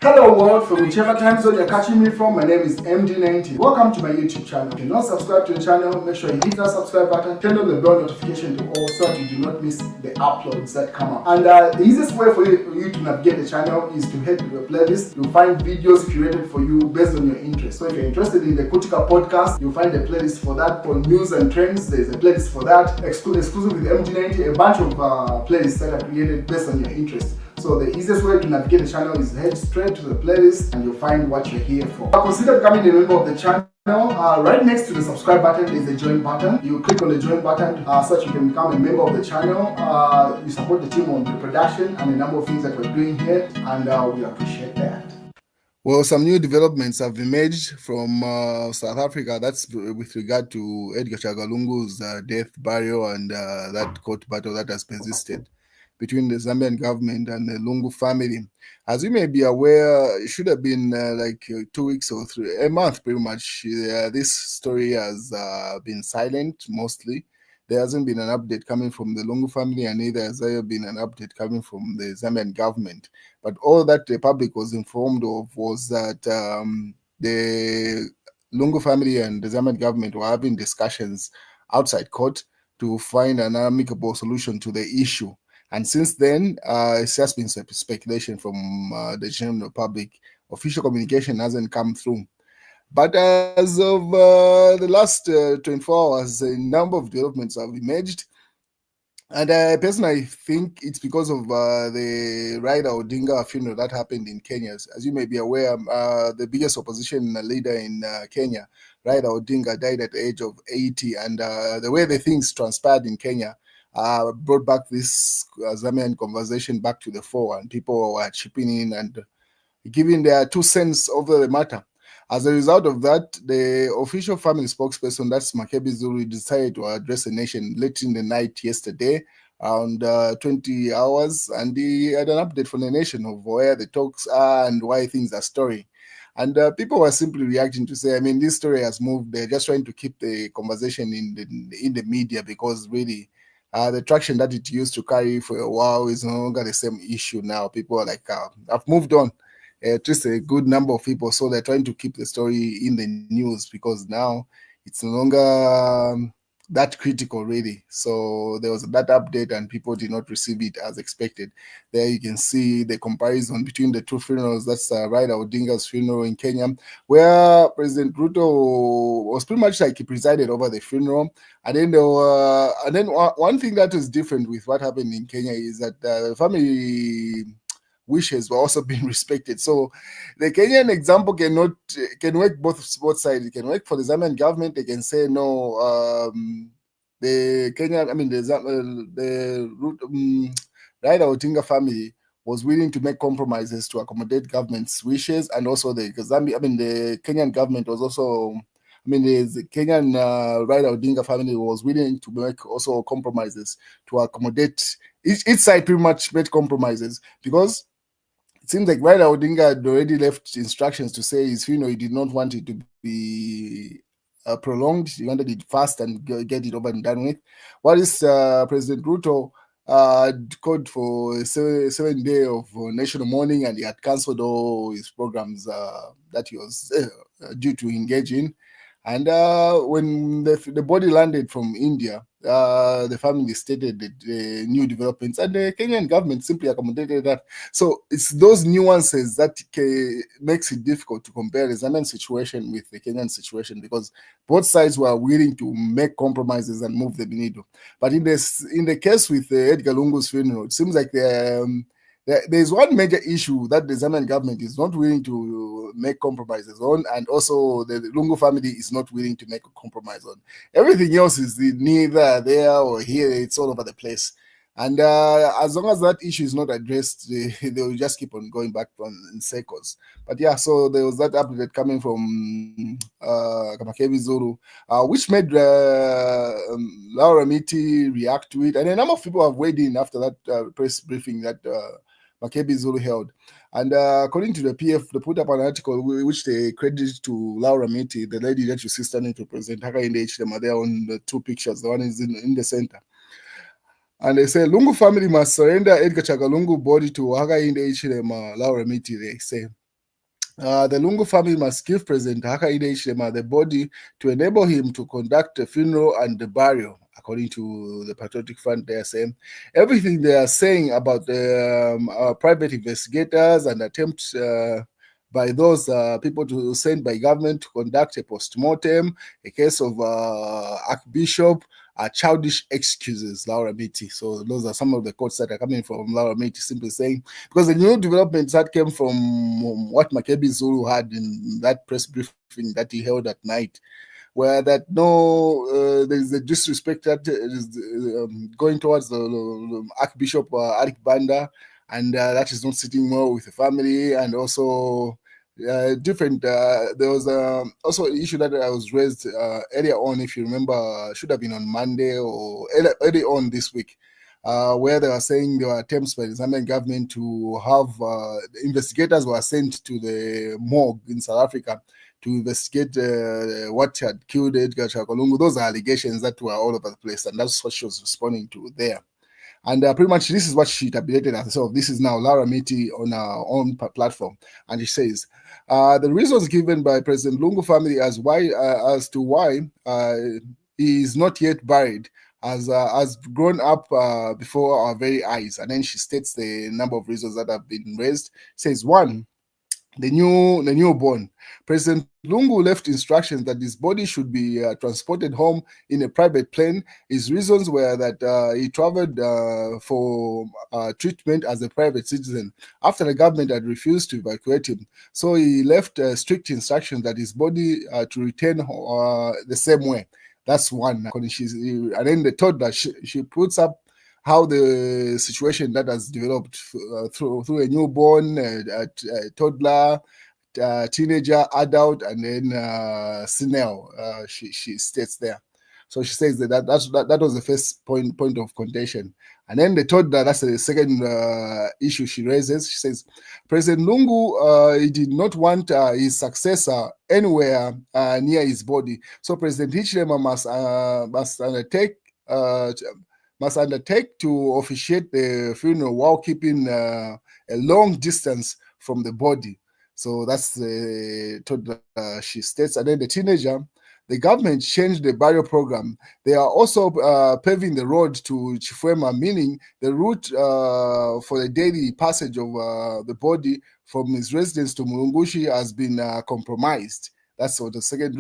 Hello world, from whichever time zone you're catching me from, my name is MD90. Welcome to my YouTube channel. If you're not subscribed to the channel, make sure you hit that subscribe button, turn on the bell notification to all so that you do not miss the uploads that come up. And the easiest way for you to navigate the channel is to head to the playlist. You'll find videos curated for you based on your interest. So if you're interested in the Kutika podcast, you'll find a playlist for that. For news and trends, there's a playlist for that. Exclusive with MD90, a bunch of playlists that are created based on your interest. So the easiest way to navigate the channel is head straight to the playlist and you'll find what you're here for. Consider becoming a member of the channel. Right next to the subscribe button is the join button. You click on the join button so that you can become a member of the channel. You support the team on the production and a number of things that we're doing here, and we appreciate that. Well, some new developments have emerged from South Africa. That's with regard to Edgar Lungu's death, burial, and that court battle that has persisted between the Zambian government and the Lungu family. As you may be aware, it should have been 2 weeks or a month pretty much. This story has been silent mostly. There hasn't been an update coming from the Lungu family, and neither has there been an update coming from the Zambian government. But all that the public was informed of was that the Lungu family and the Zambian government were having discussions outside court to find an amicable solution to the issue. And since then, it's just been speculation from the general public. Official communication hasn't come through. But as of the last 24 hours, a number of developments have emerged. And personally, I think it's because of the Raila Odinga funeral that happened in Kenya. As you may be aware, the biggest opposition leader in Kenya, Raila Odinga, died at the age of 80. And the way the things transpired in Kenya brought back this Zambian conversation back to the fore, and people were chipping in and giving their 2 cents over the matter. As a result of that, the official family spokesperson, that's Makebi Zulu, decided to address the nation late in the night yesterday, around 20 hours, and he had an update from the nation of where the talks are and why things are stirring. And people were simply reacting to say, I mean, this story has moved. They're just trying to keep the conversation in the media, because really the traction that it used to carry for a while is no longer the same issue now. People are like, I've moved on. At least a good number of people, so they're trying to keep the story in the news because now it's no longer that critical, really. So there was that update and people did not receive it as expected. There you can see the comparison between the two funerals. That's Raila Odinga's funeral in Kenya, where President Ruto was pretty much like he presided over the funeral. And then one thing that is different with what happened in Kenya is that the family wishes were also being respected. So the Kenyan example can work both sides. It can work for the Zambian government. They can say no. The Kenyan, I mean the Raila Odinga family was willing to make compromises to accommodate government's wishes, and also the Kenyan government was also. The Kenyan Raila Odinga family was willing to make also compromises to accommodate. Each side pretty much made compromises, because it seems like Raila Odinga had already left instructions to say his funeral, he did not want it to be prolonged. He wanted it fast and get it over and done with. What is President Ruto called for a 7 day of national mourning, and he had cancelled all his programs that he was due to engage in. And when the body landed from India, the family stated the new developments, and the Kenyan government simply accommodated that. So it's those nuances that makes it difficult to compare the Zambian situation with the Kenyan situation, because both sides were willing to make compromises and move the needle. But in the case with Edgar Lungu's funeral, it seems like there's one major issue that the Zambian government is not willing to make compromises on, and also the Lungu family is not willing to make a compromise on. Everything else is neither there or here, it's all over the place. And as long as that issue is not addressed, they will just keep on going back in circles. But yeah, so there was that update coming from Kamakebi Zulu, which made Laura Miti react to it. And a number of people have weighed in after that press briefing that Makebi Zulu held. And according to the PF, they put up an article which they credited to Laura Miti, the lady that you see standing to present Hakainde Hichilema there on the 2 pictures. The one is in the center. And they say Lungu family must surrender Edgar Lungu body to Hakainde Hichilema, Laura Miti, they say. The Lungu family must give President Hakainde Hichilema the body to enable him to conduct the funeral and the burial. According to the Patriotic Front, they are saying everything they are saying about the private investigators and attempts by those people to send by government to conduct a post-mortem, a case of Archbishop, childish excuses, Laura Miti. So those are some of the quotes that are coming from Laura Miti, simply saying, because the new developments that came from what Makebi Zulu had in that press briefing that he held at night, where that there's a disrespect that is going towards the Archbishop Arik Banda, and that is not sitting well with the family, and also different. There was also an issue that was raised earlier on, if you remember, should have been on Monday or early on this week, where they were saying there were attempts by the Zambian government to have investigators were sent to the morgue in South Africa to investigate what had killed Edgar Lungu. Those are allegations that were all over the place, and that's what she was responding to there. And pretty much this is what she tabulated herself. This is now Laura Miti on her own platform. And she says, the reasons given by President Lungu family as to why he is not yet buried has grown up before our very eyes. And then she states the number of reasons that have been raised. Says, one, the newborn. President Lungu left instructions that his body should be transported home in a private plane. His reasons were that he traveled for treatment as a private citizen after the government had refused to evacuate him. So he left strict instructions that his body to return the same way. That's one. And then the third that she puts up how the situation that has developed through a newborn, a toddler, teenager, adult, and then senile. She states there. So she says that was the first point of contention. And then the third, that's the second issue she raises. She says, President Lungu, he did not want his successor anywhere near his body. So President Hichilema must undertake to officiate the funeral while keeping a long distance from the body. So that's the thought she states. And then the teenager, the government changed the burial program. They are also paving the road to Chifwema, meaning the route for the daily passage of the body from his residence to Mulungushi has been compromised. That's what the third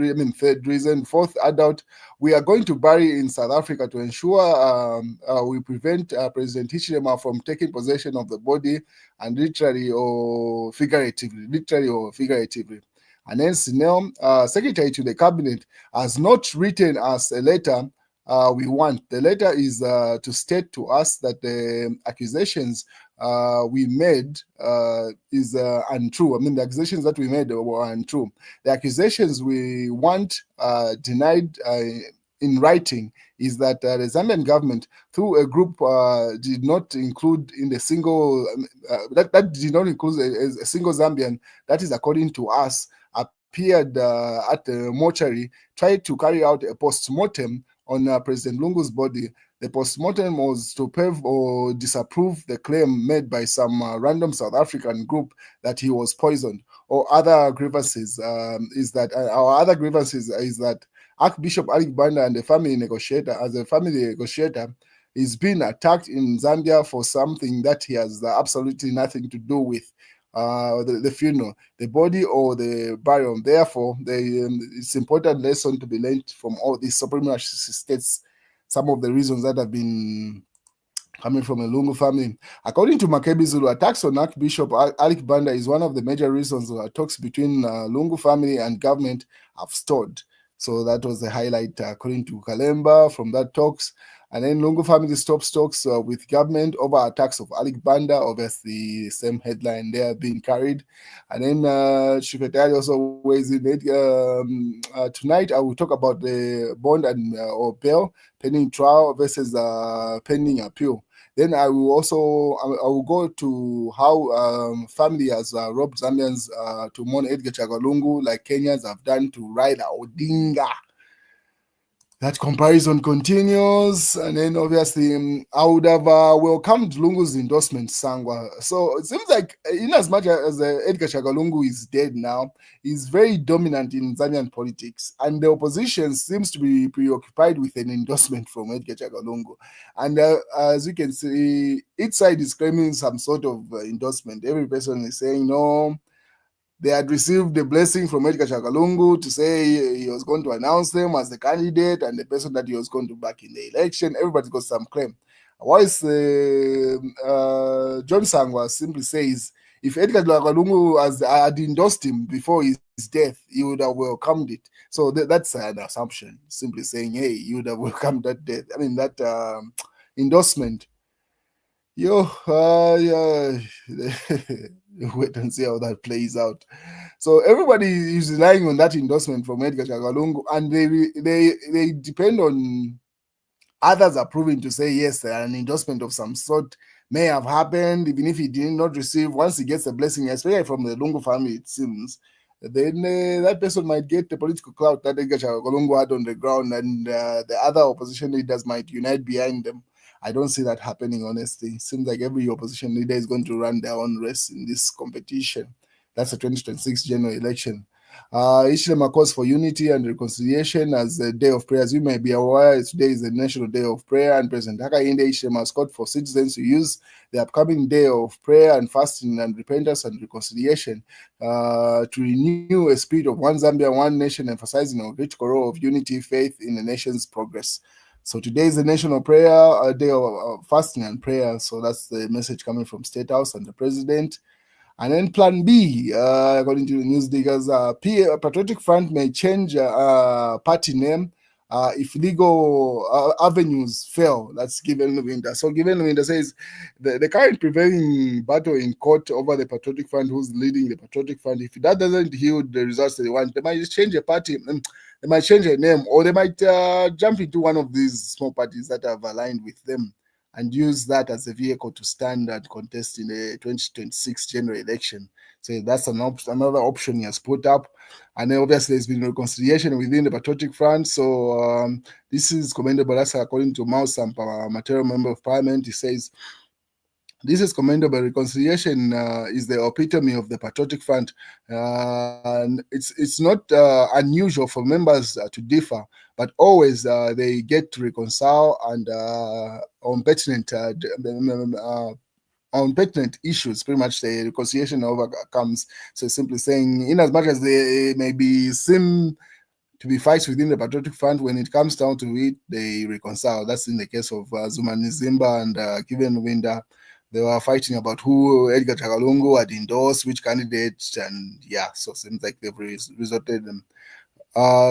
reason. Fourth, adult, we are going to bury in South Africa to ensure we prevent President Hichilema from taking possession of the body, and literally or figuratively. And then Sinel, secretary to the cabinet, has not written us a letter we want. The letter is to state to us that the accusations we made is untrue. I mean, the accusations that we made were untrue. The accusations we want denied in writing is that the Zambian government, through a group, did not include in the single that did not include a single Zambian. That is according to us. Appeared at the mortuary, tried to carry out a post-mortem on President Lungu's body. The post-mortem was to prove or disapprove the claim made by some random South African group that he was poisoned. Or other grievances is that Archbishop Arik Banda and the family negotiator, is being attacked in Zambia for something that he has absolutely nothing to do with. The funeral, the body, or the burial. Therefore, it's important lesson to be learned from all these. So pretty much states some of the reasons that have been coming from a Lungu family. According to Makebi Zulu, attacks on Archbishop Arik Banda is one of the major reasons talks between Lungu family and government have stalled. So that was the highlight according to Kalemba from that talks. And then Lungu family stops talks with government over attacks of Arik Banda, obviously same headline there being carried. And then Shuketari also weighs in it. Tonight I will talk about the bond and or bail pending trial versus pending appeal. Then I will go to how family has robbed Zambians to mourn Edgar Chagwa Lungu, like Kenyans have done to Raila Odinga. that comparison continues. And then obviously, I would have welcomed Lungu's endorsement, Sangwa. So it seems like, in as much as Edgar Lungu is dead now, he's very dominant in Zambian politics. And the opposition seems to be preoccupied with an endorsement from Edgar Lungu. And as you can see, each side is claiming some sort of endorsement. Every person is saying, no, they had received a blessing from Edgar Lungu to say he was going to announce them as the candidate and the person that he was going to back in the election. Everybody got some claim. Whilst John Sangwa simply says if Edgar Lungu had endorsed him before his death, he would have welcomed it. So that's an assumption, simply saying, hey, you would have welcomed that death. I mean, that endorsement. Yeah. Wait and see how that plays out. So everybody is relying on that endorsement from Edgar Lungu, and they depend on others approving to say yes, an endorsement of some sort may have happened, even if he did not receive. Once he gets a blessing, especially from the Lungu family, it seems, then that person might get the political clout that Edgar Lungu had on the ground, and the other opposition leaders might unite behind them. I don't see that happening, honestly. It seems like every opposition leader is going to run their own race in this competition. That's the 2026 general election. Ishlema calls for unity and reconciliation as a day of prayer. As you may be aware, today is the National Day of Prayer, and President Hakainde Ishlema has called for citizens to use the upcoming day of prayer and fasting and repentance and reconciliation to renew a spirit of one Zambia, one nation, emphasizing a critical role of unity, faith in the nation's progress. So today is the national prayer, a day of fasting and prayer. So that's the message coming from State House and the President. And then Plan B, according to the news diggers, Patriotic Front may change party name if legal avenues fail. That's Given Winter. So Given Winter says the current prevailing battle in court over the Patriotic Front, who's leading the Patriotic Front, if that doesn't yield the results they want, they might just change a party. They might change a name, or they might jump into one of these small parties that have aligned with them and use that as a vehicle to stand and contest in the 2026 general election. So that's another option he has put up. And then obviously there's been reconciliation within the Patriotic Front. So this is commendable. That's according to Mao Sampa, material member of parliament. He says, this is commendable. Reconciliation is the epitome of the Patriotic Front. And it's not unusual for members to differ, but always they get to reconcile and on pertinent issues, pretty much the reconciliation overcomes. So simply saying, in as much as they maybe seem to be fights within the Patriotic Front, when it comes down to it, they reconcile. That's in the case of Zuma Nzimba and Given Winda. They were fighting about who Edgar Lungu had endorsed, which candidates, and yeah, so it seems like they've resorted them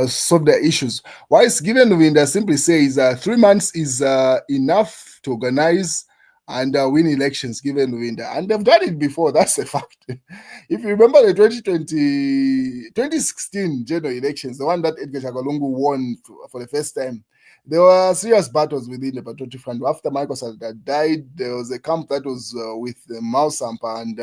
solve their issues. Whilst Given Winda simply says 3 months is enough to organize and win elections, Given Winda. And they've done it before, that's a fact. If you remember the 2016 general elections, the one that Edgar Lungu won for the first time, there were serious battles within the Patriotic Front. After Michael had died, there was a camp that was with Mao Sampa and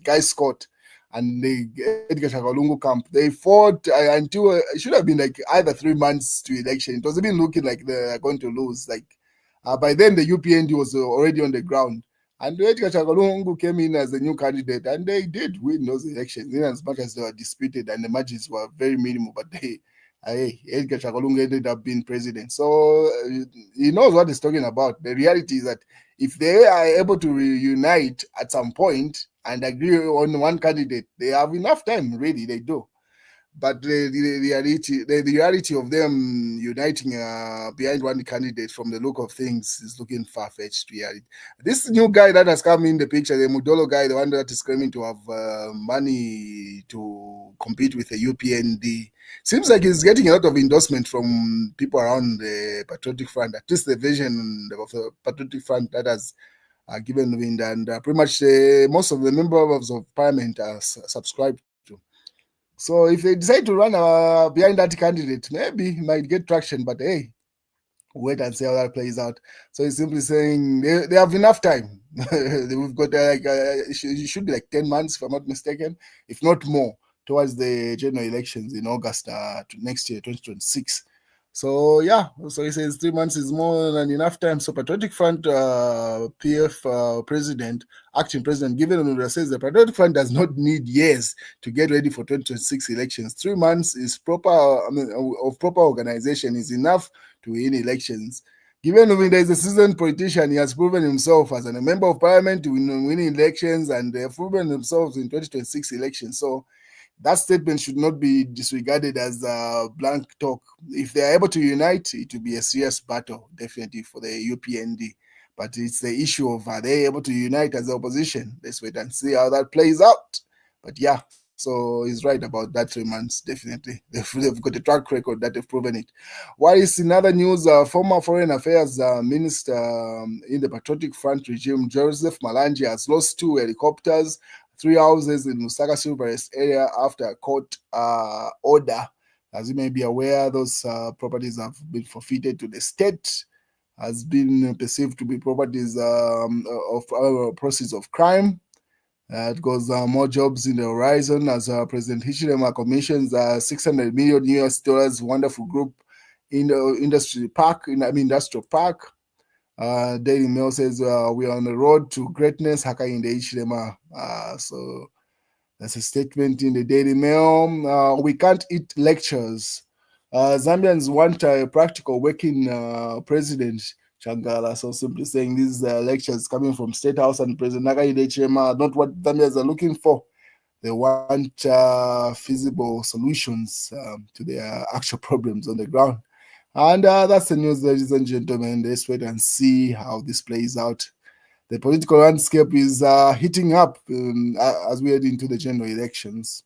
Guy Scott and the Edgar Lungu camp. They fought until it should have been like either 3 months to election. It was even looking like they're going to lose. Like by then, the UPND was already on the ground. And Edgar Lungu came in as a new candidate, and they did win those elections, in as much as they were disputed and the margins were very minimal. But Edgar Lungu ended up being president. So he knows what he's talking about. The reality is that if they are able to reunite at some point and agree on one candidate, they have enough time, really, they do. But the reality of them uniting behind one candidate from the look of things is looking far-fetched reality. This new guy that has come in the picture, the Mudolo guy, the one that is claiming to have money to compete with the UPND, seems like he's getting a lot of endorsement from people around the Patriotic Front, at least the vision of the Patriotic Front that has Given Wind, and pretty much most of the members of parliament are subscribed to. So if they decide to run behind that candidate, maybe he might get traction, but hey, wait and see how that plays out. So he's simply saying they have enough time. We've got it should be like 10 months, if I'm not mistaken, if not more, towards the general elections in August next year, 2026. So yeah, so he says 3 months is more than enough time. So Patriotic Front PF president, acting president, given Onura says the Patriotic Front does not need years to get ready for 2026 elections. 3 months is proper, of proper organization is enough to win elections. Given Nuvinda is a seasoned politician, he has proven himself as a member of parliament to win elections, and they have proven themselves in 2026 elections. So that statement should not be disregarded as blank talk. If they are able to unite, it will be a serious battle, definitely, for the UPND. But it's the issue of are they able to unite as the opposition? Let's wait and see how that plays out. But yeah, so he's right about that 3 months, definitely. They've got a track record that they've proven it. While is in other news, former Foreign Affairs Minister in the Patriotic Front regime, Joseph Malanje, has lost 2 helicopters, 3 houses in Lusaka Silverest area after a court order. As you may be aware, those properties have been forfeited to the state, has been perceived to be properties of proceeds of crime. It goes more jobs in the horizon as President Hichilema commissions 600 million US dollars wonderful group in the industry park, industrial park. Daily Mail says we are on the road to greatness, Hakainde Hichilema. So that's a statement in the Daily Mail. We can't eat lectures. Zambians want a practical working president, Changala. So simply saying these lectures coming from State House and President Hakainde Hichilema are not what Zambians are looking for. They want feasible solutions to their actual problems on the ground. And that's the news, ladies and gentlemen. Let's wait and see how this plays out. The political landscape is heating up as we head into the general elections.